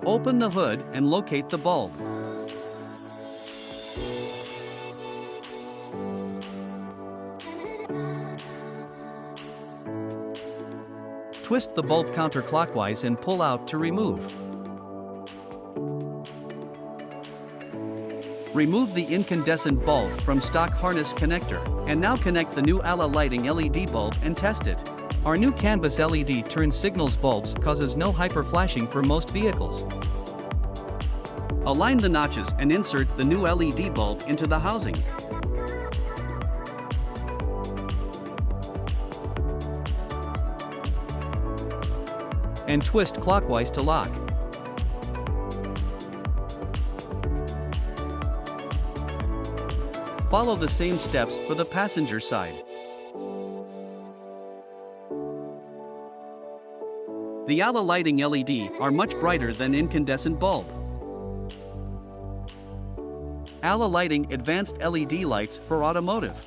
Open the hood and locate the bulb. Twist the bulb counterclockwise and pull out to remove. Remove the incandescent bulb from stock harness connector, and now connect the new ALA lighting LED bulb and test it. Our new canvas LED turn signals bulbs causes no hyperflashing for most vehicles. Align the notches and insert the new LED bulb into the housing. And twist clockwise to lock. Follow the same steps for the passenger side. The ALA lighting LED are much brighter than incandescent bulb. ALA lighting advanced LED lights for automotive.